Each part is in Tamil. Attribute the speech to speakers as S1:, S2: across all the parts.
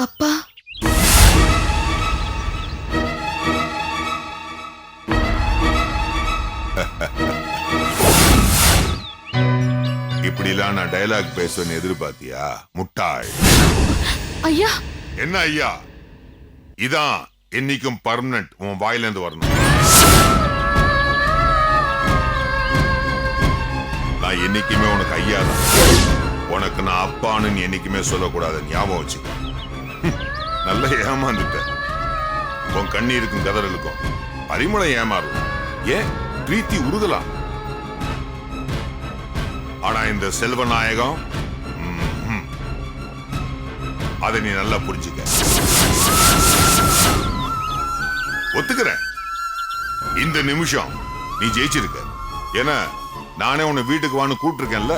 S1: அப்பா,
S2: இப்படிலாம் நான் டயலாக் பேசுவேன்னு எதிர்பார்த்தியா முட்டாள்?
S1: ஐயா.
S2: என்ன ஐயா? இதான் என்னைக்கும் பர்மனன்ட் உன் வாயிலிருந்து வரணும். நான் என்னைக்குமே உனக்கு ஐயா தான். உனக்கு நான் அப்பான்னு நீ என்னைக்குமே சொல்லக்கூடாது, ஞாபகம் வச்சுக்க. நல்ல ஏமாந்துட்ட. உன் கண்ணீருக்கும் கதறலுக்கும் பரிமளம் ஏமாறலாம், ஏன் பிரீத்தி உருகலாம். ஆனா இந்த செல்வநாயகம் அதை நீ நல்லா புரிஞ்சுக்க. ஒத்துக்கிறேன், இந்த நிமிஷம் நீ ஜெயிச்சிருக்க. ஏன்னா நானே உன்னை வீட்டுக்கு வான்னு கூப்பிட்டுருக்கேன்ல,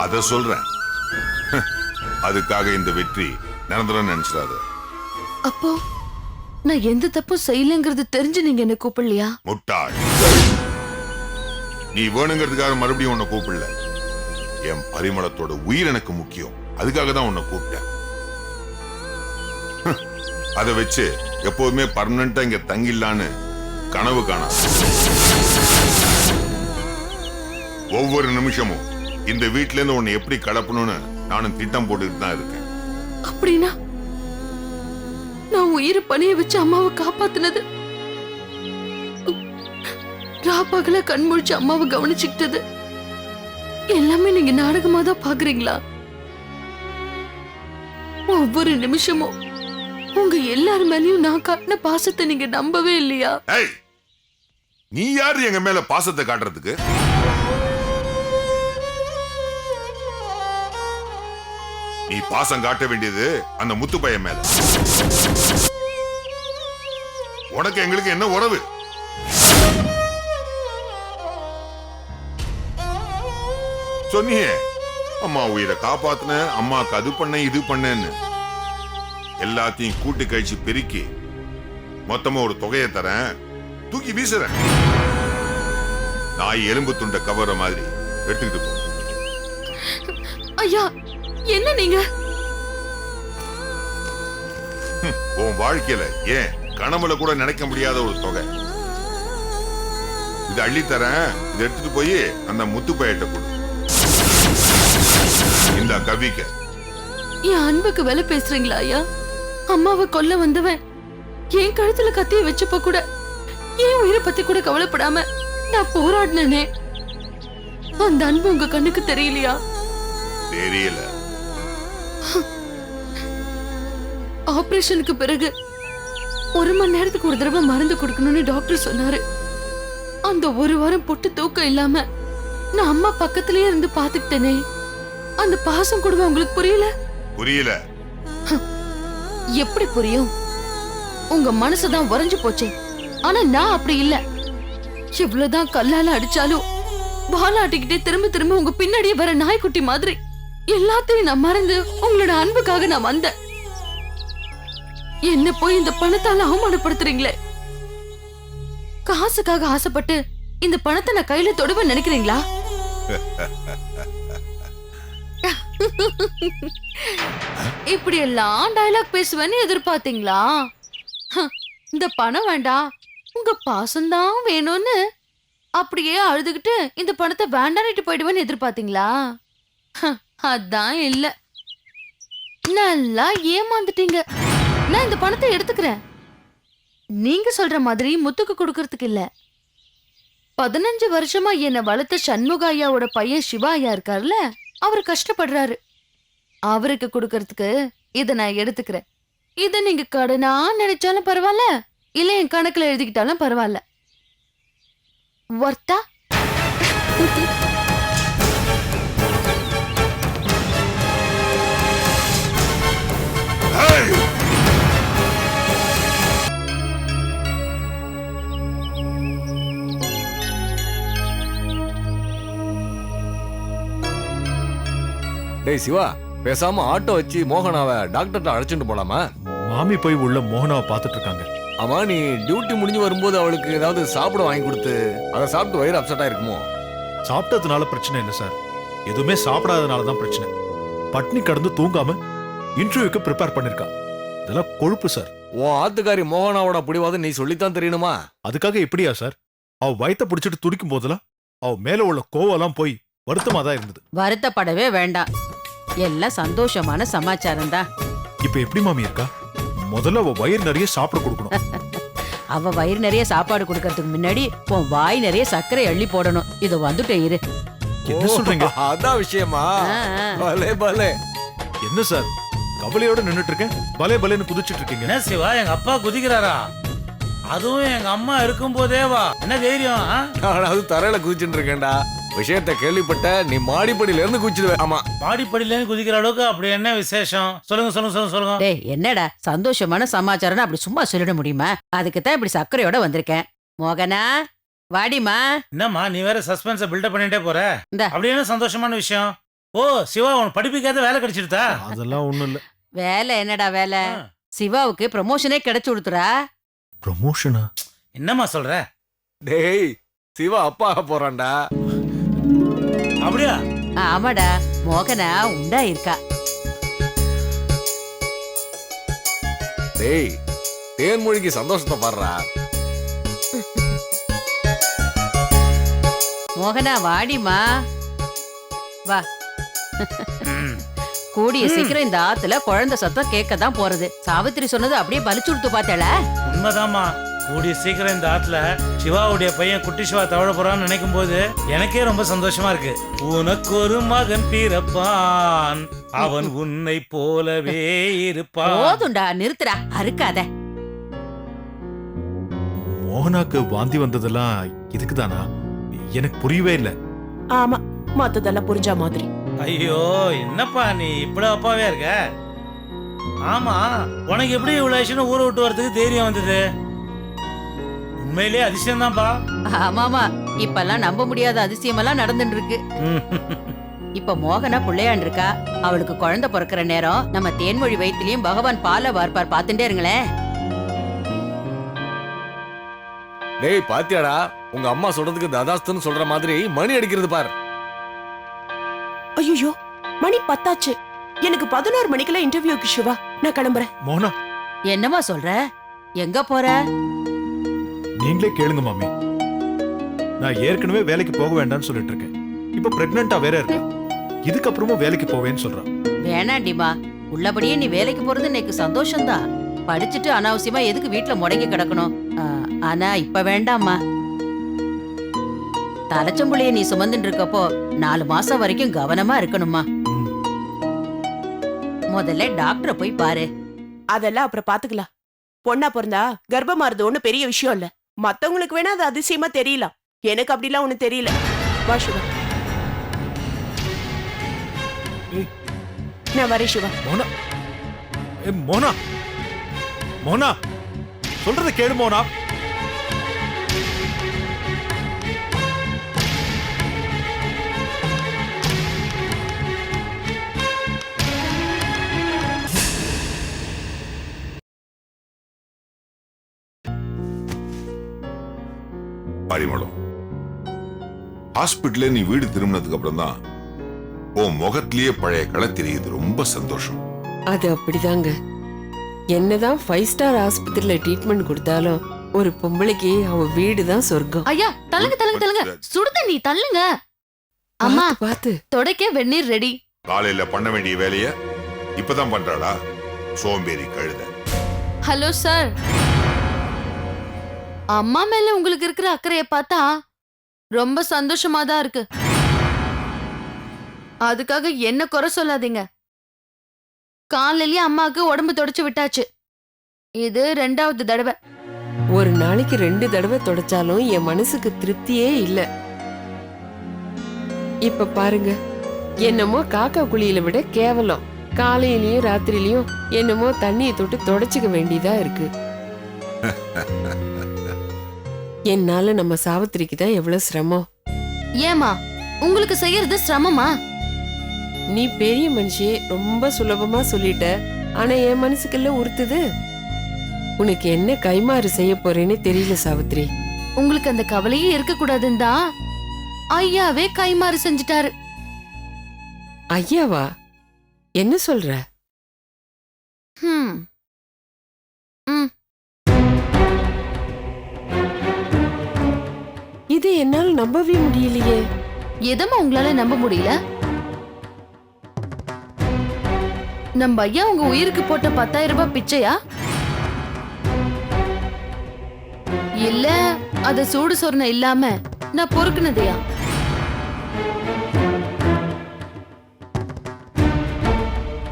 S2: அத சொல்றேன். அதுக்காக இந்த வெற்றி நிரந்தரம் நினைச்சிடாத.
S1: அப்போ நான் எந்த தப்பும் செய்யலங்கிறது தெரிஞ்சு நீங்க என்ன கூப்பிடலையா?
S2: முட்டாள், நீ வேணுங்கிறதுக்காக மறுபடியும் உன்னை கூப்பிடல. என் பரிமளத்தோட உயிர் எனக்கு முக்கியம், அதுக்காக தான் உன்னை கூப்பிட்டேன். அதை வச்சு எப்போதுமே பர்மனண்டா இங்க தங்கிடலான்னு கனவு காணாது. ஒவ்வொரு நிமிஷமும் இந்த வீட்டுல இருந்து உன்னை எப்படி கலப்பணும்னு நானும் திட்டம் போட்டுட்டு தான் இருக்கேன்.
S1: அப்படின்னா நான் உயிரை பணிய வச்சு அம்மாவை காப்பாத்தினது, ராப்பகல கண் முழிச்சு அம்மாவை கவனிச்சுக்கிட்டது எல்லாமே நீங்க நாடகமா தான் பாக்குறீங்களா? ஒவ்வொரு நிமிஷமும் உங்க எல்லார் மேலயும் நான் காட்டின பாசத்தை நீங்க நம்பவே இல்லையா?
S2: நீ யாரு எங்க மேல பாசத்தை காட்டுறதுக்கு? நீ பாசம் காட்ட வேண்டியது அந்த முத்து பையன் மேல. உனக்கு எங்களுக்கு என்ன உறவு? சொன்னியே அம்மா உயிரை காப்பாத்தின, அம்மாக்கு அது பண்ண இது பண்ணேன்னு. எல்லாத்தையும் கூட்டு கழிச்சு பெருக்கி மொத்தமா ஒரு தொகையை தரேன், தூக்கி வீசுறேன். நாய் எலும்பு துண்ட கவர மாதிரி எடுத்துக்கிட்டு போ.
S1: ஐயா, என்ன நீங்க?
S2: உன் வாழ்க்கையில ஏன் கனவுல கூட நினைக்க முடியாத ஒரு தொகை இது. அள்ளித்தரேன், இதை எடுத்துட்டு போய் அந்த முத்து பையிட்ட கொடு. இந்த கவிக்க
S1: என் அன்புக்கு விலை பேசுறீங்களா ஐயா? அம்மாவை கொல்ல வந்தவன் என் கழுத்துல கத்திய வச்சப்ப கூட என் உயிரை பத்தி கூட கவலைப்படாம நான் போராடினே. அந்த அன்பு உங்க கண்ணுக்கு தெரியலையா?
S2: தெரியல.
S1: ஆபரேஷனுக்கு பிறகு 1 மணி நேரத்துக்கு ஒரு தடவை மருந்து கொடுக்கணும்னு டாக்டர் சொன்னாரு. அந்த 1 வாரம் பொட்டு தூக்கம் இல்லாம நான் அம்மா பக்கத்திலேயே இருந்து பாத்துக்கிட்டேனே. அந்த பாசம் கொடுவா உங்களுக்கு புரியல?
S2: புரியல.
S1: எப்படி புரியும்? உங்க மனசுதான் உறைஞ்சு போச்சு. ஆனா நான் அப்படி இல்ல. எவ்வளவுதான் கல்லால அடிச்சாலும் வாலாட்டிக்கிட்டே திரும்ப திரும்ப உங்க பின்னாடியே வர நாய்க்குட்டி மாதிரி எல்லாத்தையும் நான் மறந்து உங்களோட அன்புக்காக நான் வந்தேன். என்ன போய் இந்த பணத்தால அவமானப்படுத்துறீங்களே. காசுக்காக ஆசைப்பட்டு இந்த பணத்தை நான் கையில தொடுவேன் நினைக்கிறீங்களா? இப்படி எல்லாம் டயலாக் பேசுவேன்னு எதிர்பார்த்தீங்களா? இந்த பணம் வேண்டாம், உங்க பாசம்தான் வேணும்னு அப்படியே அழுதுகிட்டு இந்த பணத்தை வேண்டான்னுட்டு போயிடுவேன்னு எதிர்பார்த்தீங்களா? அதான் இல்ல, நல்லா ஏமாந்துட்டீங்க. நான் இந்த பணத்தை எடுத்துக்கிறேன். நீங்க சொல்ற மாதிரி முத்துக்கு கொடுக்கறதுக்கு இல்ல. 15 வருஷமா என்ன வளர்த்த சண்முக ஐயாவோட பையன் சிவா ஐயா இருக்காருல்ல, அவர் கஷ்டப்படுறாரு. அவருக்கு கொடுக்கறதுக்கு இத நான் எடுத்துக்கிறேன். இத நீங்க கடனா நினைச்சாலும் பரவாயில்ல, இல்ல என் கணக்குல எழுதிக்கிட்டாலும் பரவாயில்ல. வர்த்தா?
S3: டேய் சிவா, பேசாம ஆட்டோ வச்சு மோகனாவை டாக்டர்கிட்ட அழைச்சிட்டு போலாமா?
S4: மாமி போய் உள்ள மோகனாவை பார்த்துட்டு இருக்காங்க.
S3: ஆமா, நீ டியூட்டி முடிஞ்சு வரும்போது அவளுக்கு ஏதாவது சாப்பிட வாங்கி கொடுத்து அதை சாப்பிட்டு வயிறு அப்செட்டா இருக்குமோ?
S4: சாப்பிட்டதுனால பிரச்சனை இல்லை சார், எதுவுமே சாப்பிடாதனால தான் பிரச்சனை. பட்னி கடந்து தூங்காம இன்டர்வியூக்கு ப்ரிப்பேர் பண்ணிருக்கா. இதெல்லாம் கொழுப்பு சார்.
S3: உன் ஆத்துக்காரி மோகனாவோட பிடிவாதம் நீ சொல்லித்தான் தெரியணுமா?
S4: அதுக்காக இப்படியா சார்? அவ வயித்தை பிடிச்சிட்டு துடிக்கும் போதெல்லாம் அவ மேல உள்ள கோவெல்லாம் போய் வருத்தமா தான் இருந்தது.
S5: வருத்தப்படவே வேண்டாம், எல்லாம் சந்தோஷமான சமாச்சாரம் தான்.
S4: இப்ப எப்படி மாமி இருக்கா? முதல்ல அவ வயிறு நிறைய சாப்பிட கொடுக்கணும்.
S5: அவ வயிறு நிறைய சாப்பாடு கொடுக்கறதுக்கு முன்னாடி உன் வாய் நிறைய சர்க்கரை அள்ளி போடணும். இது வந்துட்டே இரு.
S4: என்ன சொல்றீங்க?
S3: அதான் விஷயமா?
S5: ஆ, ஆ.
S3: பலே பலே.
S4: என்ன சார் கவலையோட நின்னுட்டு இருக்கேன், பலே பலேன்னு குதிச்சிட்டு இருக்கீங்க.
S6: என்ன சிவா, எங்க அப்பா குதிக்கிறாரா? அதுவும் எங்க அம்மா இருக்கும் போதே வா, என்ன தைரியம்?
S3: நான் தரையில குதிச்சுட்டு இருக்கேன்டா. விஷயத்த கேள்விப்பட்ட நீ மாடிப்படியில இருந்து குதிச்சிடுவேன். ஆமா,
S6: மாடிப்படியில குதிக்கிற அளவுக்கு அப்படி என்ன விசேஷம்? சொல்லுங்க சொல்லுங்க சொல்லுங்க சொல்லுங்க.
S5: டேய், என்னடா சந்தோஷமான சமாச்சாரம் அப்படி சும்மா சொல்லிட முடியுமா? அதுக்கு தான் இப்படி சர்க்கரையோட வந்திருக்கேன். மோகனா, வாடிமா.
S6: என்னம்மா நீ வேற சஸ்பென்ஸ பில்டப் பண்ணிட்டே போற?
S5: இந்தா.
S6: அப்படி என்ன சந்தோஷமான விஷயம்? ஓ சிவா, உன் படிப்புக்காத வேலை கிடைச்சிருத்தா?
S4: அதெல்லாம் ஒண்ணும் இல்ல.
S5: வேலை என்னடா வேலை? சிவாவுக்கு ப்ரமோஷனே கிடைச்சு கொடுத்துறா.
S4: ப்ரமோஷனா?
S6: என்னம்மா சொல்ற?
S3: டேய் சிவா அப்பா ஆக போறான்டா.
S6: அப்படியா?
S5: ஆமாடா, மோகனா உண்டா இருக்கா.
S3: டேய் தேன்மொழிக்கு சந்தோஷத்தை பாடுறா.
S5: மோகனா வாடிமா, வா. கூடிய சீக்கிரம் இந்த ஆத்துல குழந்தை சத்தம் கேட்க தான் போறது. சாவித்திரி சொன்னது அப்படியே பலிச்சு கொடுத்து பார்த்தேள.
S6: உண்மைதாம்மா, கூடிய சீக்கிரம் இந்த ஆத்துல சிவாவுடைய பையன் குட்டி சிவா தவழ போறான்னு நினைக்கும் போது எனக்கே ரொம்ப சந்தோஷமா இருக்கு. உனக்கு ஒரு மகன் பிறப்பான், அவன் உன்னை போலவே இருப்பான்.
S5: போதுண்டா, நிறுத்துடா, அறுக்காத.
S4: மோகனாக்கு வாந்தி வந்ததெல்லாம் இதுக்குதானா? எனக்கு புரியவே இல்ல.
S7: ஆமா, மத்ததெல்லாம் புரிஞ்சா மாதிரி.
S6: ஐயோ, என்னப்பா நீ இப்படி அப்பாவே இருக்க? ஆமா, உனக்கு எப்படி இவ்வளவு விஷயம் ஊரை விட்டு வரதுக்கு தைரியம் வந்தது? உண்மையிலேயே அதிசயம் தான்ப்பா.
S5: ஆமாமா, இப்பெல்லாம் நம்ப முடியாத அதிசயமெல்லாம் நடந்துட்டு இருக்கு. இப்ப மோகனா பிள்ளையாண்டு இருக்கா. அவளுக்கு குழந்தை பிறக்கிற நேரம் நம்ம தேன்மொழி வயித்திலையும் பகவான் பால வார்ப்பார், பாத்துட்டே இருங்களேன்.
S3: டேய் பாத்தியாடா, உங்க அம்மா சொல்றதுக்கு ததாஸ்துன்னு சொல்ற மாதிரி மணி அடிக்கிறது பார்.
S7: ஐயோ, மணி 10 எனக்கு 11 மணிக்கெல்லாம் இன்டர்வியூக்கு சிவா. நான் கிளம்புறேன்.
S4: மோகனா,
S5: என்னம்மா சொல்ற? எங்க போற?
S4: நீங்களே கேளுங்க மாமி. நான் ஏற்கனவே வேலைக்கு போக வேண்டாம்னு சொல்லிட்டு இருக்கேன். இப்ப பிரெக்னண்டா வேற இருக்கேன். இதுக்கப்புறமும் வேலைக்கு போவேன்னு சொல்றான்.
S5: வேணாண்டிமா, உள்ளபடியே நீ வேலைக்கு போறது எனக்கு சந்தோஷம்தான். படிச்சுட்டு அனாவசியமா எதுக்கு வீட்டுல முடங்கி கிடக்கணும்? ஆனா இப்ப வேண்டாம்மா. தலைச்சம்புளைய நீ சுமந்துட்டு இருக்கப்போ 4 மாசம் வரைக்கும் கவனமா இருக்கணுமா. முதல்ல டாக்டரை போய் பாரு.
S7: அதெல்லாம் அப்புறம் பாத்துக்கலாம். பொண்ணா பிறந்தா கர்ப்பமாறது ஒண்ணு பெரிய விஷயம் இல்ல. மத்தவங்களுக்கு வேணா அது அதிசயமா தெரியலாம். எனக்கு அப்படிலாம் ஒண்ணு தெரியல. வா சிவா.
S4: ஏய்.
S7: நான் வரேன் சிவா.
S4: மோனா, மோனா, மோனா, சொல்றத கேளு மோனா.
S2: பரிமளம், ஹாஸ்பிட்டல்ல நீ வீடு திரும்பினதுக்கு அப்புறம் தான் உன் முகத்திலேயே பழைய களை தெரியுது. ரொம்ப சந்தோஷம்.
S8: அது அப்படிதாங்க. என்னதான் 5 ஸ்டார் ஆஸ்பத்திரியில ட்ரீட்மெண்ட் கொடுத்தாலும் ஒரு பொம்பளைக்கு அவ வீடு தான் சொர்க்கம்.
S1: ஐயா, தள்ளுங்க தள்ளுங்க தள்ளுங்க, சுடுதண்ணி தள்ளுங்க. அம்மா,
S8: பார்த்து
S1: தொடக்க வெந்நீர் ரெடி.
S2: காலையில பண்ண வேண்டிய வேலைய இப்பதான் பண்றாளா? சோம்பேறி கழுத.
S1: ஹலோ சார், அம்மா மேல உங்களுக்கு இருக்கிற அக்கறைய பார்த்தா ரொம்ப சந்தோஷமா தான் இருக்கு. அதுக்காக என்ன குறை சொல்லாதீங்க. காலையிலேயே அம்மாவுக்கு உடம்பு தொடச்சு விட்டாச்சு. இது 2வது தடவை.
S8: ஒரு நாளைக்கு 2 தடவை தொடச்சாலும் என் மனசுக்கு திருப்தியே இல்ல. இப்ப பாருங்க, என்னமோ காக்கா குளியில விட கேவலம். காலையிலயும் ராத்திரிலயும் என்னமோ தண்ணியை தொட்டு தொடச்சுக்க வேண்டியதா இருக்கு. என்னால நம்ம சாவித்திரிக்கு தான் எவ்வளவு சிரமம்.
S1: ஏமா, உங்களுக்கு செய்யறது சிரமமா?
S8: நீ பெரிய மனுஷி, ரொம்ப சுலபமா சொல்லிட்ட. ஆனா என் மனசுக்குள்ள உறுத்துது. உனக்கு என்ன கைமாறு செய்ய போறேன்னு தெரியல சாவித்திரி.
S1: உங்களுக்கு அந்த கவலையே இருக்க கூடாதுன்னு தான் ஐயாவே கைமாறு செஞ்சுட்டாரு.
S8: ஐயாவா? என்ன சொல்ற?
S1: ம் ம்
S8: இது என்னால நம்பவே முடியலையே.
S1: எதமா உங்களால நம்ப முடியல? நம்ம ஐயா உங்க உயிருக்கு போட்ட 10,000 ரூபாய் பிச்சையா? இல்ல அத சூடு சொரணை இல்லாம நான் பொறுக்குனதையா?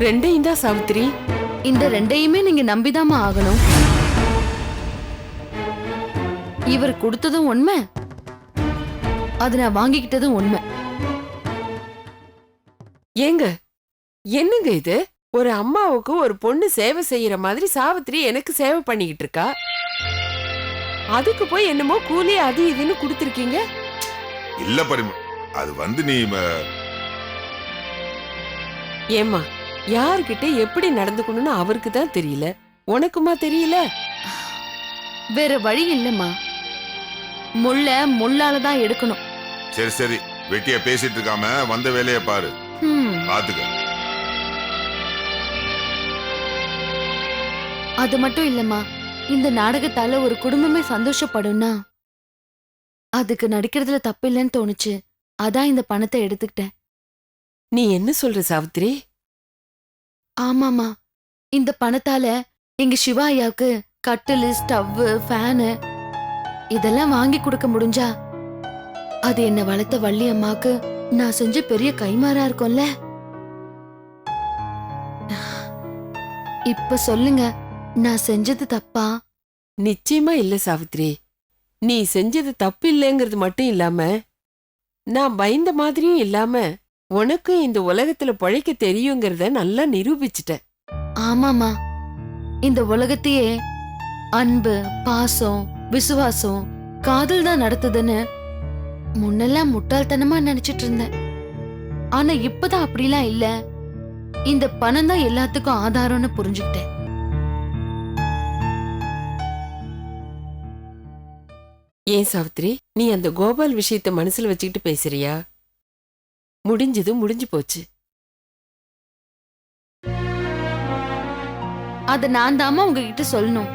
S8: ரெண்டையும் தான் சாவித்திரி.
S1: இந்த ரெண்டையுமே நீங்க நம்பிதாமா ஆகணும். இவர் கொடுத்ததும் உண்மை, அது நான் வாங்கிக்கிட்டதும் உண்மை.
S8: ஏங்க, என்னங்க இது? ஒரு அம்மாவுக்கு ஒரு பொண்ணு சேவை செய்யற மாதிரி சாவித்திரி எனக்கு சேவை பண்ணிக்கிட்டு இருக்கா. அதுக்கு போய் என்னமோ கூலி அது இதுன்னு கொடுத்திருக்கீங்க.
S2: இல்ல பரிமளா, அது வந்து நீ
S8: ஏமா, யார்கிட்ட எப்படி நடந்துக்கணும்னு அவருக்கு தான் தெரியல, உனக்குமா தெரியல?
S1: வேற வழி இல்லம்மா. முள்ள முள்ளாலதான் எடுக்கணும்.
S2: சரி சரி, வெட்டியா பேசிட்டு இருக்காம வந்த வேலையை பாரு. பாத்துக்க.
S1: அது மட்டும் இல்லம்மா, இந்த நாடகத்தால ஒரு குடும்பமே சந்தோஷப்படும்னா அதுக்கு நடிக்கிறதுல தப்பு இல்லைன்னு தோணுச்சு. அதான் இந்த பணத்தை எடுத்துக்கிட்டேன்.
S8: நீ என்ன சொல்ற சாவித்திரி?
S1: ஆமாமா, இந்த பணத்தால எங்க சிவா ஐயாவுக்கு கட்டிலு, ஸ்டவ்வு, ஃபேனு இதெல்லாம் வாங்கி கொடுக்க முடிஞ்சா அது என்ன வளர்த்த வள்ளி அம்மாக்கு நான் செஞ்ச பெரிய கைமாறா இருக்கும்ல. இப்ப சொல்லுங்க, நான் செஞ்சது தப்பா?
S8: நிச்சயமா இல்ல சாவித்திரி. நீ செஞ்சது தப்பு இல்லைங்கிறது மட்டும் இல்லாம, நான் பயந்த மாதிரியும் இல்லாம, உனக்கும் இந்த உலகத்துல பிழைக்க தெரியுங்கிறத நல்லா நிரூபிச்சிட்ட.
S1: ஆமாமா, இந்த உலகத்தையே அன்பு, பாசம், விசுவாசம், காதல் தான் நடத்துதுன்னு முன்னெல்லாம் முட்டாள்தனமா நினைச்சிட்டு இருந்தேன். ஆனா இப்பதான் அப்படிலாம் இல்ல. இந்த பணம் தான் எல்லாத்துக்கும் ஆதாரம்னு புரிஞ்சுக்கிட்டேன்.
S8: ஏன் சாவித்திரி, நீ அந்த கோபால் விஷயத்த மனசுல வச்சுக்கிட்டு பேசுறியா? முடிஞ்சது முடிஞ்சு போச்சு.
S1: அத நான் தாமா உங்ககிட்ட சொல்லணும்.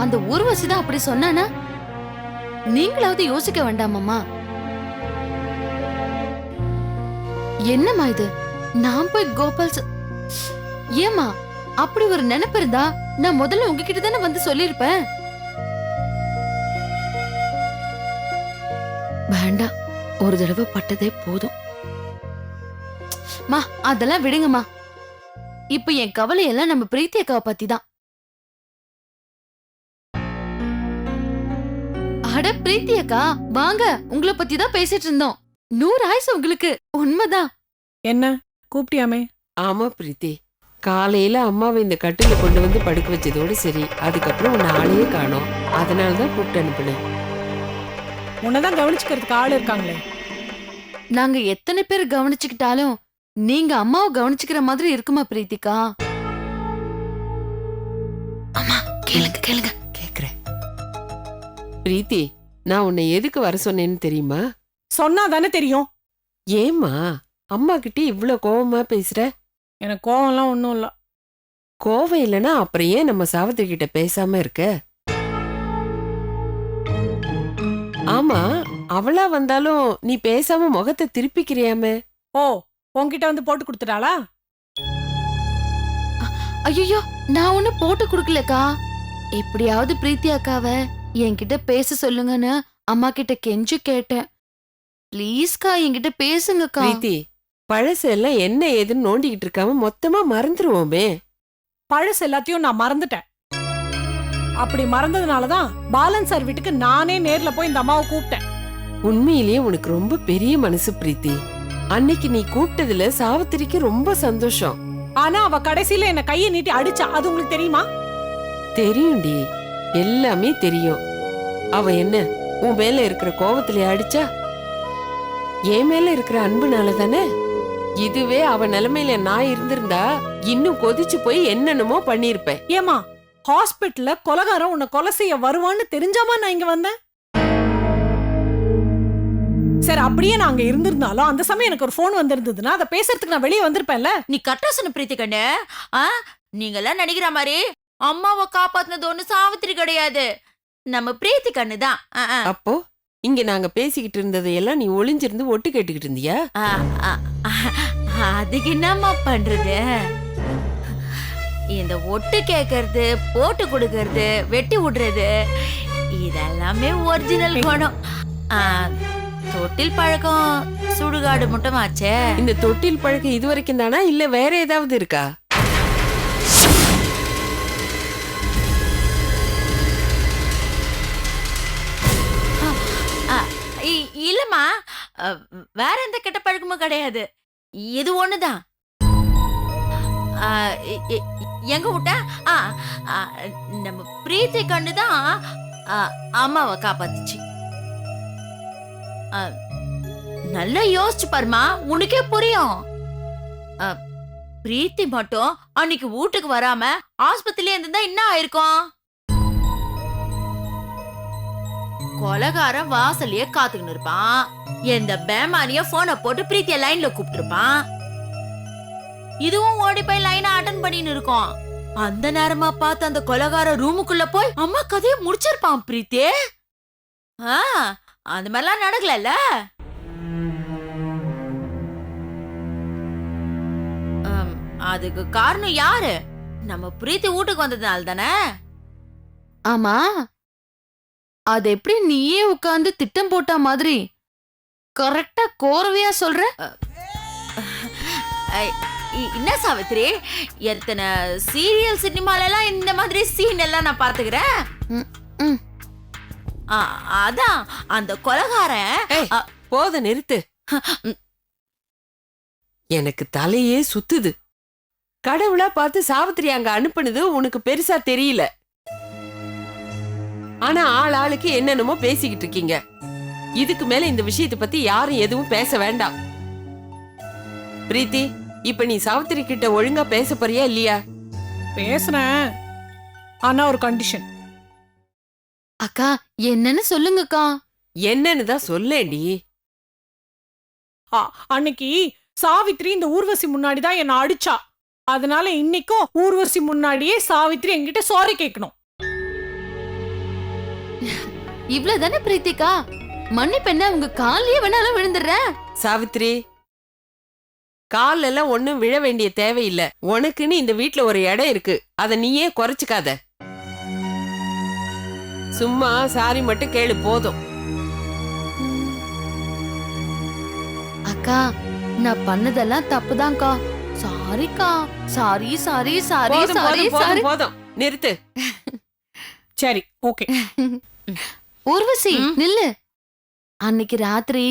S1: அந்த ஊர்வசி தான் அப்படி சொன்னானா நீங்களாவது யோசிக்க வேண்டாமாமா? என்னம்மா இது? நான் போய் கோபால் ஏமா அப்படி ஒரு நினைப்பு இருந்தா நான் முதல்ல உங்ககிட்ட தானே வந்து சொல்லிருப்பேன். வேண்டாம், ஒரு தடவை பட்டதே போதும். மா அதெல்லாம் விடுங்கம்மா. இப்ப என் கவலை எல்லாம் நம்ம பிரீத்தி அக்காவை பத்தி தான். அட பிரீத்தி அக்கா வாங்க, உங்களை பத்தி தான் பேசிட்டு இருந்தோம். 100 ஆயுசு உங்களுக்கு. உண்மைதான்.
S9: என்ன கூப்பிட்டியாமே?
S8: ஆமா பிரீத்தி, காலையில அம்மாவை இந்த கட்டில கொண்டு வந்து படுக்க வச்சதோடு சரி, அதுக்கப்புறம் உன்னை ஆளையே காணோம். அதனாலதான் கூப்பிட்டு அனுப்புனேன்.
S9: உன்னதான் கவனிச்சுக்கிறதுக்கு ஆள் இருக்காங்களே.
S1: நாங்க எத்தனை பேர் கவனிச்சுக்கிட்டாலும் நீங்க அம்மாவை கவனிச்சுக்கிற மாதிரி இருக்குமா பிரீத்திகா? அம்மா கேளுங்க கேளுங்க.
S8: கேக்குறேன். பிரீத்தி, நான் உன்னை எதுக்கு வர சொன்னேன்னு தெரியுமா?
S9: சொன்னா தானே தெரியும்.
S8: ஏம்மா அம்மா கிட்ட இவ்ளோ கோவமா பேசுற?
S9: எனக்கு கோவம்லாம் ஒன்றும் இல்லை.
S8: கோவம் இல்லைன்னா அப்புறம் ஏன் நம்ம சாவித்திரி கிட்ட பேசாம இருக்க? ஆமா, அவளா வந்தாலும் நீ பேசாம முகத்தை திருப்பிக்கிறியாமே.
S9: ஓ, உன்கிட்ட வந்து போட்டு கொடுத்துட்டாளா?
S1: ஐயோ, நான் ஒண்ணு போட்டு குடுக்கலக்கா. எப்படியாவது பிரீத்தி அக்காவை என்கிட்ட பேச சொல்லுங்கன்னு அம்மா கிட்ட கெஞ்சி கேட்டேன். ப்ளீஸ்கா என்கிட்ட பேசுங்கக்கா.
S8: பிரீத்தி, பழசெல்லாம் என்ன ஏதுன்னு நோண்டிக்கிட்டு இருக்காம மொத்தமா மறந்துருவோமே.
S9: பழசு எல்லாத்தையும் நான் மறந்துட்டேன். அப்படி மறந்ததுனாலதான் பாலன் சார் வீட்டுக்கு நானே நேர்ல போய் இந்த அம்மாவை கூப்பிட்டேன்.
S8: உண்மையிலேயே உனக்கு ரொம்ப பெரிய மனசு பிரீத்தி. அன்னைக்கு நீ கூப்பிட்டதுல சாவித்திரிக்கு ரொம்ப சந்தோஷம்.
S9: ஆனா அவ கடைசியில என்ன கையை நீட்டி அடிச்சா, அது உங்களுக்கு தெரியுமா?
S8: தெரியும்டி, எல்லாமே தெரியும். அவ என்ன உன் மேல இருக்கிற கோவத்துல அடிச்சா? என் மேல இருக்கிற அன்புனால தானே. இதுவே அவ நிலைமையில நான் இருந்திருந்தா இன்னும் கொதிச்சு போய் என்னென்னமோ பண்ணிருப்பேன்.
S9: ஏமா, ஹாஸ்பிட்டல்ல கொலகாரம் உன்னை கொலை செய்ய வருவான்னு தெரிஞ்சாமா நான் இங்க வந்தேன்? சரி அப்படியே நான் அங்க இருந்திருந்தாலும் அந்த சமயம் எனக்கு ஒரு ஃபோன் வந்திருந்ததுன்னா அதை பேசுறதுக்கு நான் வெளியே வந்திருப்பேன்ல.
S10: நீ கரெக்டா சொன்ன பிரீத்தி கண்ணு. நீங்க எல்லாம் நினைக்கிற மாதிரி அம்மாவை காப்பாத்துனது ஒண்ணு சாவித்திரி கிடையாது, நம்ம பிரீத்தி கண்ணு தான்.
S8: அப்போ இங்க நாங்க பேசிக்கிட்டு இருந்ததையெல்லாம் நீ ஒளிஞ்சிருந்து ஒட்டு கேட்டுக்கிட்டு இருந்தியா?
S10: அதுக்கு என்னம்மா பண்றது? இந்த ஒட்டு கேட்கறது, போட்டு கொடுக்கறது, வெட்டி விடுறது இதெல்லாமே ஒரிஜினல் குணம். தொட்டில் பழக்கம் சுடுகாடு முட்டமாச்சே.
S8: இந்த தொட்டில் பழக்கம் இது வரைக்கும் தானா இல்ல வேற ஏதாவது இருக்கா?
S10: இல்லம்மா, வேற எந்த கெட்ட பழக்கமும் கிடையாது. இது ஒண்ணுதான். எங்க விட்ட நம்ம பிரீத்தி கண்ணுதான் அம்மாவை காப்பாத்துச்சு. நல்லா யோசிச்சு பாருமா, உனக்கே புரியும். பிரீத்தி மட்டும் அன்னைக்கு வீட்டுக்கு வராம ஆஸ்பத்திரியில இருந்தா என்ன ஆயிருக்கும்? கொலகாரன் வாசலையே காத்துக்கிட்டு இருப்பான். எந்த பேமானிய போனை போட்டு பிரீத்திய லைன்ல கூப்பிட்டு இருப்பான். இதுவும் ஓடி போய் லைனை அட்டன் பண்ணின்னு இருக்கும். அந்த நேரமா பார்த்து அந்த கொலகார ரூமுக்குள்ள போய் அம்மா கதையை முடிச்சிருப்பான் பிரீத்தி. அந்த மாதிரிலாம் நடக்கல. அதுக்கு காரணம் யாரு? நம்ம பிரீத்தி வீட்டுக்கு வந்ததுனால தானே.
S1: ஆமா, அது எப்படி நீயே உட்கார்ந்து திட்டம் போட்ட மாதிரி கரெக்டா கோரவையா சொல்ற?
S10: என்ன சாவித்ரி, எத்தனை சீரியல் சினிமால எல்லாம் இந்த மாதிரி சீன் எல்லாம் நான் பாத்துக்கிறேன். அதான் அந்த கொலகாரன்.
S8: போத நிறுத்து. எனக்கு தலையே சுத்துது. கடவுளா பார்த்து சாவித்திரி அங்க அனுப்புனது உனக்கு பெருசா தெரியல. ஆனா ஆள் ஆளுக்கு என்னென்னமோ பேசிக்கிட்டு இருக்கீங்க. இதுக்கு மேல இந்த விஷயத்தை பத்தி யாரும் எதுவும் பேச வேண்டாம். பிரீத்தி, இப்ப நீ சாவித்திரி கிட்ட ஒழுங்கா பேச போறியா இல்லையா?
S9: பேசுறேன், ஆனா ஒரு கண்டிஷன்.
S1: அக்கா என்னன்னு சொல்லுங்கக்கா.
S8: என்னன்னு தான் சொல்லேண்டி.
S9: அன்னைக்கு சாவித்ரி இந்த ஊர்வசி முன்னாடிதான் என்ன அடிச்சா. அதனால இன்னைக்கும் ஊர்வசி முன்னாடியே சாவித்ரி என்கிட்ட சாரி கேட்கணும்.
S1: இவ்வளவுதானே பிரீத்திகா? மன்னிப்பு என்ன, உங்க காலையே வேணாலும் விழுந்துடுறேன்.
S8: சாவித்ரி, கால் எல்லாம் ஒண்ணும் விழ வேண்டிய தேவையில்லை. உனக்குன்னு இந்த வீட்ல ஒரு இடம் இருக்கு, அத நீயே குறைச்சுக்காத. சும்மா சாரி மட்டும் கேளு போதும்.
S1: அக்கா, நான் பண்ணதெல்லாம் தப்புதான்க்கா. சாரிக்கா. சாரி சாரி சாரி
S8: போதும்,
S1: சாரி
S8: போதும்,
S1: சாரி.
S8: போதும், போதும். நிறுத்து.
S9: சரி, ஓகே.
S1: ஊர்வசி நில்லு. அன்னைக்கு ராத்திரி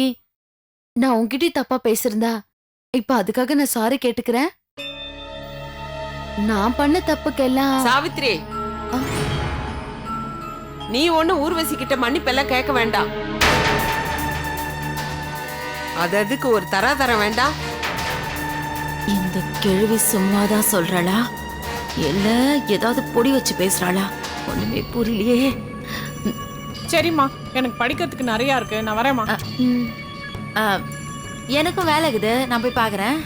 S1: நான் உன்கிட்ட தப்பா பேசிருந்தா இப்ப அதுக்காக நான் சாரி கேட்டுக்கிறேன். நான் பண்ண தப்புக்கெல்லாம்
S8: சாவித்ரி, நீ ஒண்ணு ஊர்வசி கிட்ட மன்னிப்பெல்லாம் கேட்க வேண்டாம். அதுக்கு ஒரு தராதரம் வேண்டாம்.
S10: இந்த கேள்வி சும்மாதான் சொல்றாளா இல்ல ஏதாவது பொடி வச்சு பேசுறாளா? ஒண்ணுமே புரியலையே.
S9: சரிம்மா, எனக்கு படிக்கிறதுக்கு நிறைய இருக்கு, நான் வரேம்மா.
S10: எனக்கும் வேலை இருக்குது, நான் போய் பாக்குறேன்.